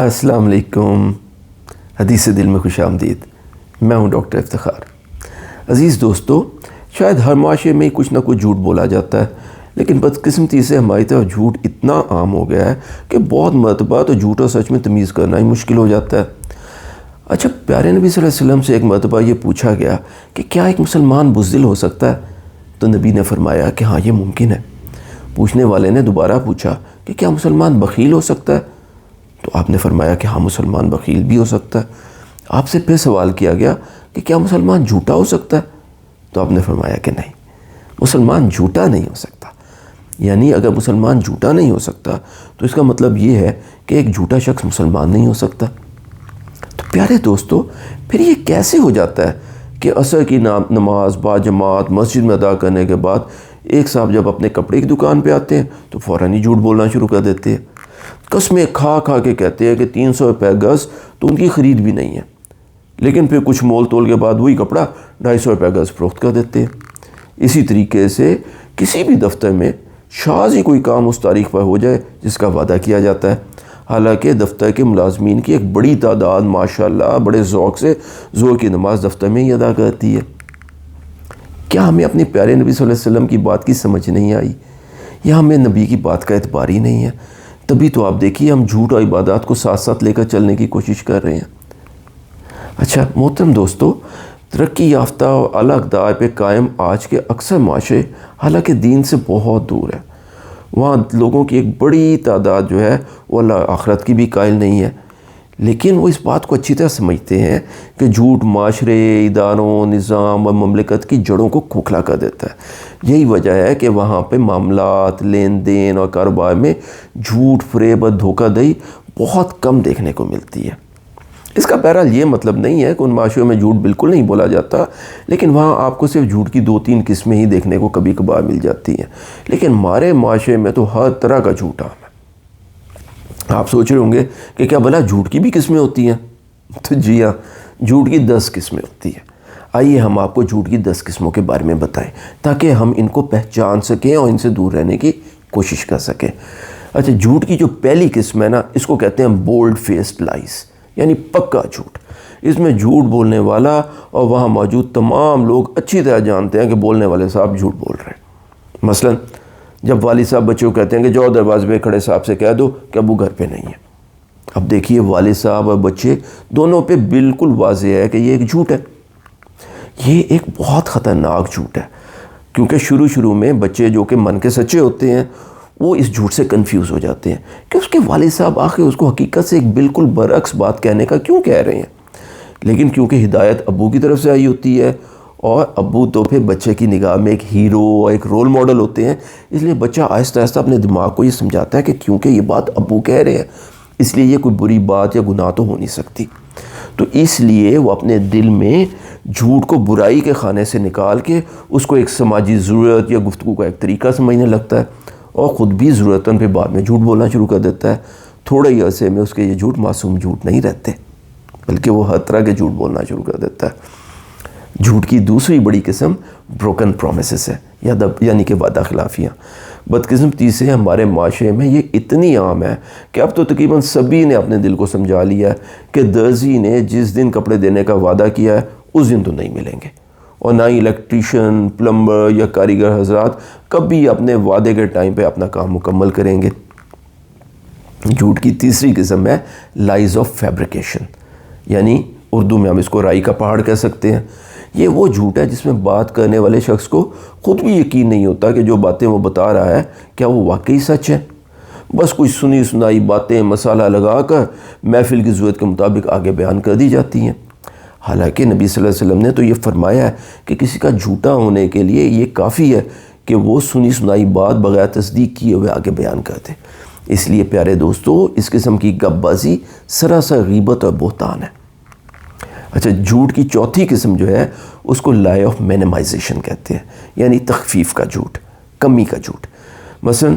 السلام علیکم. حدیث دل میں خوش آمدید. میں ہوں ڈاکٹر افتخار. عزیز دوستو، شاید ہر معاشرے میں کچھ نہ کچھ جھوٹ بولا جاتا ہے، لیکن بدقسمتی سے ہماری طرف جھوٹ اتنا عام ہو گیا ہے کہ بہت مرتبہ تو جھوٹ اور سچ میں تمیز کرنا ہی مشکل ہو جاتا ہے. اچھا، پیارے نبی صلی اللہ علیہ وسلم سے ایک مرتبہ یہ پوچھا گیا کہ کیا ایک مسلمان بزدل ہو سکتا ہے؟ تو نبی نے فرمایا کہ ہاں، یہ ممکن ہے. پوچھنے والے نے دوبارہ پوچھا کہ کیا مسلمان بخیل ہو سکتا ہے؟ تو آپ نے فرمایا کہ ہاں، مسلمان بخیل بھی ہو سکتا ہے. آپ سے پھر سوال کیا گیا کہ کیا مسلمان جھوٹا ہو سکتا ہے؟ تو آپ نے فرمایا کہ نہیں، مسلمان جھوٹا نہیں ہو سکتا. یعنی اگر مسلمان جھوٹا نہیں ہو سکتا تو اس کا مطلب یہ ہے کہ ایک جھوٹا شخص مسلمان نہیں ہو سکتا. تو پیارے دوستو، پھر یہ کیسے ہو جاتا ہے کہ عصر کی نماز با جماعت مسجد میں ادا کرنے کے بعد ایک صاحب جب اپنے کپڑے کی دکان پہ آتے ہیں تو فوراً ہی جھوٹ بولنا شروع کر دیتے ہیں. قسمیں کھا کھا کے کہتے ہیں کہ 300 روپے گز تو ان کی خرید بھی نہیں ہے، لیکن پھر کچھ مول تول کے بعد وہی کپڑا 250 روپے گز فروخت کر دیتے ہیں. اسی طریقے سے کسی بھی دفتر میں شاذ ہی کوئی کام اس تاریخ پر ہو جائے جس کا وعدہ کیا جاتا ہے، حالانکہ دفتر کے ملازمین کی ایک بڑی تعداد ماشاءاللہ بڑے ذوق سے ظہر کی نماز دفتر میں ہی ادا کرتی ہے. کیا ہمیں اپنے پیارے نبی صلی اللہ علیہ وسلم کی بات کی سمجھ نہیں آئی، یا ہمیں نبی کی بات کا اعتبار ہی نہیں ہے؟ تبھی تو آپ دیکھیے ہم جھوٹ اور عبادات کو ساتھ ساتھ لے کر چلنے کی کوشش کر رہے ہیں. اچھا محترم دوستو، ترقی یافتہ اور اعلیٰ اقدار پہ قائم آج کے اکثر معاشرے حالانکہ دین سے بہت دور ہے. وہاں لوگوں کی ایک بڑی تعداد جو ہے وہ اللہ آخرت کی بھی قائل نہیں ہے، لیکن وہ اس بات کو اچھی طرح سمجھتے ہیں کہ جھوٹ معاشرے، اداروں، نظام اور مملکت کی جڑوں کو کھوکھلا کر دیتا ہے. یہی وجہ ہے کہ وہاں پہ معاملات، لین دین اور کاروبار میں جھوٹ، فریب اور دھوکہ دہی بہت کم دیکھنے کو ملتی ہے. اس کا بہرحال یہ مطلب نہیں ہے کہ ان معاشروں میں جھوٹ بالکل نہیں بولا جاتا، لیکن وہاں آپ کو صرف جھوٹ کی 2-3 قسمیں ہی دیکھنے کو کبھی کبھار مل جاتی ہیں. لیکن ہمارے معاشرے میں تو ہر طرح کا جھوٹ عام ہے. آپ سوچ رہے ہوں گے کہ کیا بھلا جھوٹ کی بھی قسمیں ہوتی ہیں؟ تو جی ہاں، جھوٹ کی 10 قسمیں ہوتی ہیں. آئیے ہم آپ کو جھوٹ کی 10 قسموں کے بارے میں بتائیں تاکہ ہم ان کو پہچان سکیں اور ان سے دور رہنے کی کوشش کر سکیں. اچھا، جھوٹ کی جو پہلی قسم ہے نا، اس کو کہتے ہیں بولڈ فیسڈ لائز، یعنی پکا جھوٹ. اس میں جھوٹ بولنے والا اور وہاں موجود تمام لوگ اچھی طرح جانتے ہیں کہ بولنے والے صاحب جھوٹ بول رہے ہیں. مثلا جب والد صاحب بچوں کو کہتے ہیں کہ جاؤ دروازے پہ کھڑے صاحب سے کہہ دو کہ ابو گھر پہ نہیں ہے. اب دیکھیے والد صاحب اور بچے دونوں پہ بالکل واضح ہے کہ یہ ایک جھوٹ ہے. یہ ایک بہت خطرناک جھوٹ ہے، کیونکہ شروع میں بچے جو کہ من کے سچے ہوتے ہیں وہ اس جھوٹ سے کنفیوز ہو جاتے ہیں کہ اس کے والد صاحب آخر اس کو حقیقت سے ایک بالکل برعکس بات کہنے کا کیوں کہہ رہے ہیں. لیکن کیونکہ ہدایت ابو کی طرف سے آئی ہوتی ہے اور ابو تو پھر بچے کی نگاہ میں ایک ہیرو اور ایک رول ماڈل ہوتے ہیں، اس لیے بچہ آہستہ آہستہ اپنے دماغ کو یہ سمجھاتا ہے کہ کیونکہ یہ بات ابو کہہ رہے ہیں اس لیے یہ کوئی بری بات یا گناہ تو ہو نہیں سکتی. تو اس لیے وہ اپنے دل میں جھوٹ کو برائی کے خانے سے نکال کے اس کو ایک سماجی ضرورت یا گفتگو کا ایک طریقہ سمجھنے لگتا ہے اور خود بھی ضرورتاً پہ بعد میں جھوٹ بولنا شروع کر دیتا ہے. تھوڑے ہی عرصے میں اس کے یہ جھوٹ معصوم جھوٹ نہیں رہتے، بلکہ وہ ہر طرح کے جھوٹ بولنا شروع کر دیتا ہے. جھوٹ کی دوسری بڑی قسم بروکن پرومسز ہے، یعنی کہ وعدہ خلافیاں. بدقسمتی سے ہمارے معاشرے میں یہ اتنی عام ہے کہ اب تو تقریباً سبھی نے اپنے دل کو سمجھا لیا ہے کہ درزی نے جس دن کپڑے دینے کا وعدہ کیا ہے اس دن تو نہیں ملیں گے، اور نہ ہی الیکٹریشین، پلمبر یا کاریگر حضرات کبھی اپنے وعدے کے ٹائم پہ اپنا کام مکمل کریں گے. جھوٹ کی تیسری قسم ہے لائز آف فیبریکیشن، یعنی اردو میں ہم اس کو رائی کا پہاڑ کہہ سکتے ہیں. یہ وہ جھوٹ ہے جس میں بات کرنے والے شخص کو خود بھی یقین نہیں ہوتا کہ جو باتیں وہ بتا رہا ہے کیا وہ واقعی سچ ہے. بس کچھ سنی سنائی باتیں مسالہ لگا کر محفل کی ضرورت کے مطابق آگے بیان کر دی جاتی ہیں. حالانکہ نبی صلی اللہ علیہ وسلم نے تو یہ فرمایا ہے کہ کسی کا جھوٹا ہونے کے لیے یہ کافی ہے کہ وہ سنی سنائی بات بغیر تصدیق کیے ہوئے آگے بیان کر دے. اس لیے پیارے دوستو، اس قسم کی گپ بازی سراسر غیبت اور بہتان ہے. اچھا، جھوٹ کی چوتھی قسم جو ہے اس کو لائی آف مینیمائزیشن کہتے ہیں، یعنی تخفیف کا جھوٹ، کمی کا جھوٹ. مثلا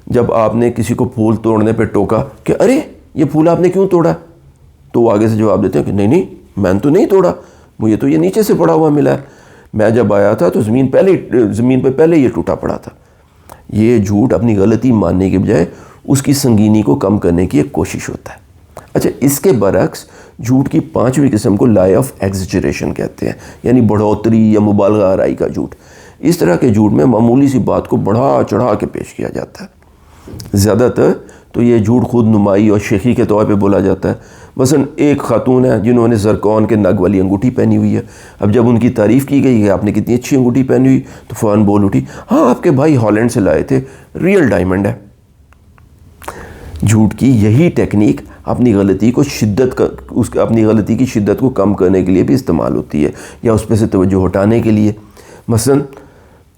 جب آپ نے کسی کو پھول توڑنے پہ ٹوکا کہ ارے یہ پھول آپ نے کیوں توڑا، تو وہ آگے سے جواب دیتے ہیں کہ نہیں میں نے تو نہیں توڑا، مجھے تو یہ نیچے سے پڑا ہوا ملا ہے، میں جب آیا تھا تو زمین پہ پہلے یہ ٹوٹا پڑا تھا. یہ جھوٹ اپنی غلطی ماننے کے بجائے اس کی سنگینی کو کم کرنے کی ایک کوشش ہوتا ہے. اچھا، اس کے برعکس جھوٹ کی 5ویں قسم کو لائے آف ایگزیجریشن کہتے ہیں، یعنی بڑھوتری یا مبالغہ آرائی کا جھوٹ۔ اس طرح کے جھوٹ میں معمولی سی بات کو بڑھا چڑھا کے پیش کیا جاتا ہے۔ زیادہ تر تو یہ جھوٹ خود نمائی اور شیخی کے طور پہ بولا جاتا ہے۔ مثلا ایک خاتون ہے جنہوں نے زرکون کے نگ والی انگوٹھی پہنی ہوئی ہے، اب جب ان کی تعریف کی گئی کہ آپ نے کتنی اچھی انگوٹھی پہنی ہوئی تو فوراً بول اٹھی، ہاں آپ کے بھائی ہالینڈ سے لائے تھے، ریئل ڈائمنڈ ہے۔ جھوٹ کی یہی ٹیکنیک اپنی غلطی کی شدت کو کم کرنے کے لیے بھی استعمال ہوتی ہے، یا اس پہ سے توجہ ہٹانے کے لیے۔ مثلا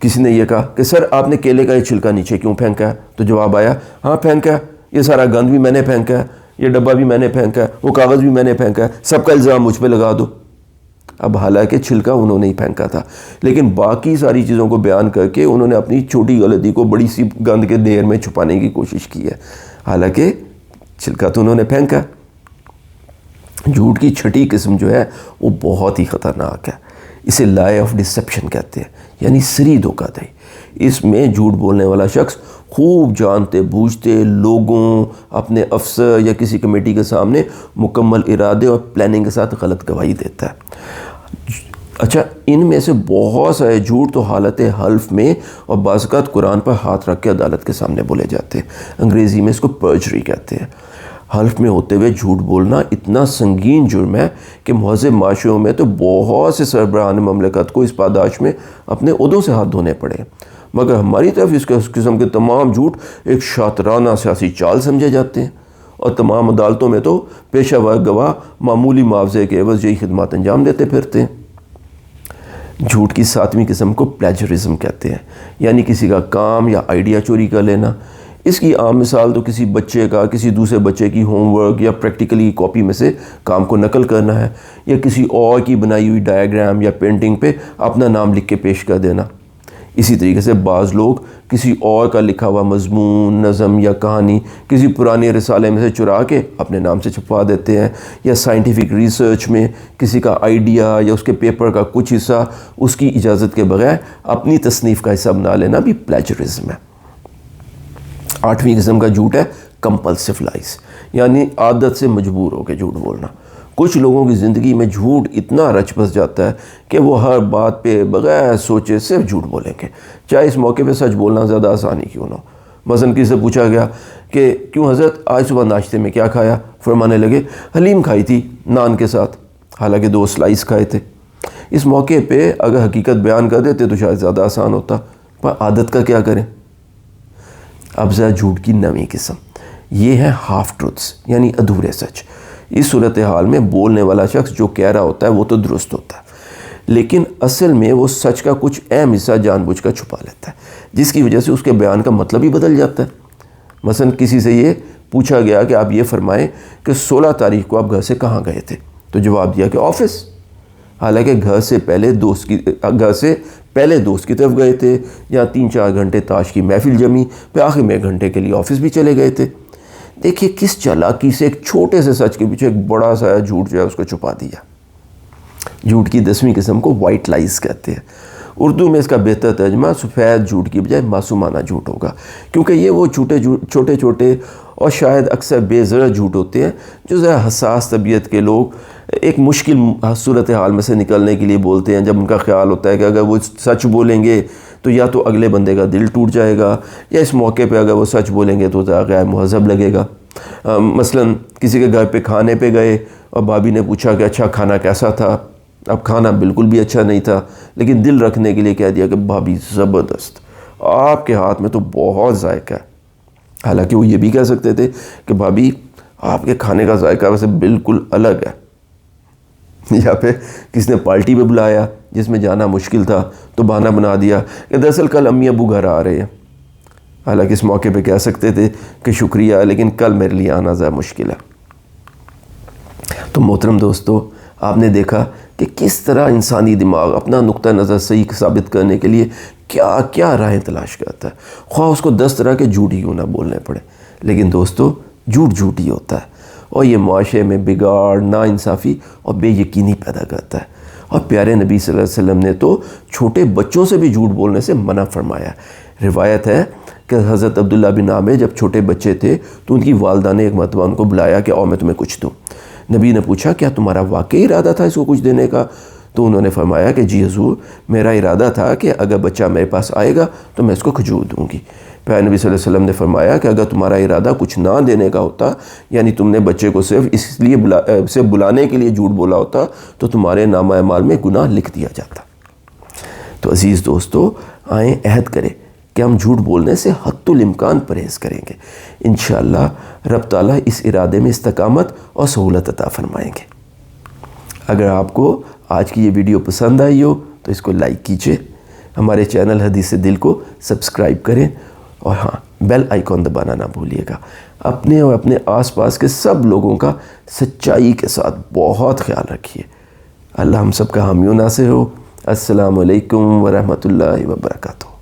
کسی نے یہ کہا کہ سر آپ نے کیلے کا یہ چھلکا نیچے کیوں پھینکا ہے؟ تو جواب آیا، ہاں پھینکا ہے، یہ سارا گند بھی میں نے پھینکا ہے، یہ ڈبہ بھی میں نے پھینکا ہے، وہ کاغذ بھی میں نے پھینکا ہے، سب کا الزام مجھ پہ لگا دو۔ اب حالانکہ چھلکا انہوں نے ہی پھینکا تھا، لیکن باقی ساری چیزوں کو بیان کر کے انہوں نے اپنی چھوٹی غلطی کو بڑی سی گند کے ڈھیر میں چھپانے کی کوشش کی ہے، حالانکہ چھلکا تو انہوں نے پھینکا۔ جھوٹ کی 6ٹھی قسم جو ہے وہ بہت ہی خطرناک ہے، اسے لائے آف ڈسیپشن کہتے ہیں، یعنی سری دھوکہ دہی۔ اس میں جھوٹ بولنے والا شخص خوب جانتے بوجھتے لوگوں، اپنے افسر یا کسی کمیٹی کے سامنے مکمل ارادے اور پلاننگ کے ساتھ غلط گواہی دیتا ہے۔ اچھا، ان میں سے بہت سارے جھوٹ تو حالت حلف میں اور بعض اوقات قرآن پر ہاتھ رکھ کے عدالت کے سامنے بولے جاتے ہیں، انگریزی میں اس کو پرجری کہتے ہیں۔ حلف میں ہوتے ہوئے جھوٹ بولنا اتنا سنگین جرم ہے کہ مہذب معاشروں میں تو بہت سے سربراہان مملکت کو اس پاداش میں اپنے عہدوں سے ہاتھ دھونے پڑے، مگر ہماری طرف اس قسم کے تمام جھوٹ ایک شاطرانہ سیاسی چال سمجھے جاتے ہیں، اور تمام عدالتوں میں تو پیشہ ور گواہ معمولی معاوضے کے عوض یہی خدمات انجام دیتے پھرتے ہیں۔ جھوٹ کی 7ویں قسم کو پلیجرزم کہتے ہیں، یعنی کسی کا کام یا آئیڈیا چوری کر لینا۔ اس کی عام مثال تو کسی بچے کا کسی دوسرے بچے کی ہوم ورک یا پریکٹیکلی کاپی میں سے کام کو نقل کرنا ہے، یا کسی اور کی بنائی ہوئی ڈائیگرام یا پینٹنگ پہ اپنا نام لکھ کے پیش کر دینا۔ اسی طریقے سے بعض لوگ کسی اور کا لکھا ہوا مضمون، نظم یا کہانی کسی پرانے رسالے میں سے چرا کے اپنے نام سے چھپوا دیتے ہیں، یا سائنٹیفک ریسرچ میں کسی کا آئیڈیا یا اس کے پیپر کا کچھ حصہ اس کی اجازت کے بغیر اپنی تصنیف کا حصہ بنا لینا بھی پلیجرزم ہے۔ 8ویں قسم کا جھوٹ ہے کمپلسو لائز، یعنی عادت سے مجبور ہو کے جھوٹ بولنا۔ کچھ لوگوں کی زندگی میں جھوٹ اتنا رچ بس جاتا ہے کہ وہ ہر بات پہ بغیر سوچے صرف جھوٹ بولیں گے، چاہے اس موقع پہ سچ بولنا زیادہ آسان ہی کیوں نہ ہو۔ مثلا کسی سے پوچھا گیا کہ کیوں حضرت آج صبح ناشتے میں کیا کھایا؟ فرمانے لگے حلیم کھائی تھی نان کے ساتھ، حالانکہ 2 سلائس کھائے تھے۔ اس موقع پہ اگر حقیقت بیان کر دیتے تو شاید زیادہ آسان ہوتا، پر عادت کا کیا کریں؟ اب ذرا جھوٹ کی 9ویں قسم، یہ ہے ہاف ٹروتھس، یعنی ادھورے سچ۔ اس صورتحال میں بولنے والا شخص جو کہہ رہا ہوتا ہے وہ تو درست ہوتا ہے، لیکن اصل میں وہ سچ کا کچھ اہم حصہ جان بوجھ کر چھپا لیتا ہے، جس کی وجہ سے اس کے بیان کا مطلب ہی بدل جاتا ہے۔ مثلا کسی سے یہ پوچھا گیا کہ آپ یہ فرمائیں کہ 16 تاریخ کو آپ گھر سے کہاں گئے تھے؟ تو جواب دیا کہ آفس، حالانکہ گھر سے پہلے دوست کی طرف گئے تھے، یا 3-4 گھنٹے تاش کی محفل جمی، پھر آخر میں 1 گھنٹے کے لیے آفس بھی چلے گئے تھے۔ دیکھیے کس چالاکی سے ایک چھوٹے سے سچ کے پیچھے ایک بڑا سا جھوٹ جو ہے اس کو چھپا دیا۔ جھوٹ کی 10ویں قسم کو وائٹ لائز کہتے ہیں۔ اردو میں اس کا بہتر ترجمہ سفید جھوٹ کی بجائے معصومانہ جھوٹ ہوگا، کیونکہ یہ وہ چھوٹے چھوٹے اور شاید اکثر بے ضرر جھوٹ ہوتے ہیں جو ذرا حساس طبیعت کے لوگ ایک مشکل صورتحال میں سے نکلنے کے لیے بولتے ہیں، جب ان کا خیال ہوتا ہے کہ اگر وہ سچ بولیں گے تو یا تو اگلے بندے کا دل ٹوٹ جائے گا، یا اس موقع پہ اگر وہ سچ بولیں گے تو ذرا غیر مہذب لگے گا۔ مثلا کسی کے گھر پہ کھانے پہ گئے اور بھابھی نے پوچھا کہ اچھا کھانا کیسا تھا؟ اب کھانا بالکل بھی اچھا نہیں تھا، لیکن دل رکھنے کے لیے کہہ دیا کہ بھابھی زبردست، آپ کے ہاتھ میں تو بہت ذائقہ ہے۔ حالانکہ وہ یہ بھی کہہ سکتے تھے کہ بھابھی آپ کے کھانے کا ذائقہ ویسے بالکل الگ ہے۔ یا پھر کسی نے پارٹی پہ بلایا جس میں جانا مشکل تھا تو بہانہ بنا دیا کہ دراصل کل امی ابو گھر آ رہے ہیں، حالانکہ اس موقع پہ کہہ سکتے تھے کہ شکریہ لیکن کل میرے لیے آنا ذرا مشکل ہے۔ تو محترم دوستو، آپ نے دیکھا کہ کس طرح انسانی دماغ اپنا نقطہ نظر صحیح ثابت کرنے کے لیے کیا کیا راہیں تلاش کرتا ہے، خواہ اس کو 10 طرح کے جھوٹ ہی کیوں نہ بولنے پڑے، لیکن دوستو جھوٹ ہی ہوتا ہے، اور یہ معاشرے میں بگاڑ، ناانصافی اور بے یقینی پیدا کرتا ہے۔ اور پیارے نبی صلی اللہ علیہ وسلم نے تو چھوٹے بچوں سے بھی جھوٹ بولنے سے منع فرمایا۔ روایت ہے کہ حضرت عبداللہ بن عامر جب چھوٹے بچے تھے تو ان کی والدہ نے ایک مرتبہ ان کو بلایا کہ آؤ میں تمہیں کچھ دوں. نبی نے پوچھا کیا تمہارا واقعی ارادہ تھا اس کو کچھ دینے کا؟ تو انہوں نے فرمایا کہ جی حضور، میرا ارادہ تھا کہ اگر بچہ میرے پاس آئے گا تو میں اس کو کھجور دوں گی. پھر نبی صلی اللہ علیہ وسلم نے فرمایا کہ اگر تمہارا ارادہ کچھ نہ دینے کا ہوتا، یعنی تم نے بچے کو صرف اس لیے صرف بلانے کے لیے جھوٹ بولا ہوتا، تو تمہارے نامہ اعمال میں گناہ لکھ دیا جاتا. تو عزیز دوستو، آئیں عہد کریں کہ ہم جھوٹ بولنے سے حتی الامکان پرہیز کریں گے. انشاءاللہ رب تعالیٰ اس ارادے میں استقامت اور سہولت عطا فرمائیں گے. اگر آپ کو آج کی یہ ویڈیو پسند آئی ہو تو اس کو لائک کیجئے، ہمارے چینل حدیث دل کو سبسکرائب کریں، اور ہاں بیل آئیکن دبانا نہ بھولیے گا. اپنے اور اپنے آس پاس کے سب لوگوں کا سچائی کے ساتھ بہت خیال رکھیے. اللہ ہم سب کا حامی و ناصر ہو. السلام علیکم ورحمۃ اللہ وبرکاتہ.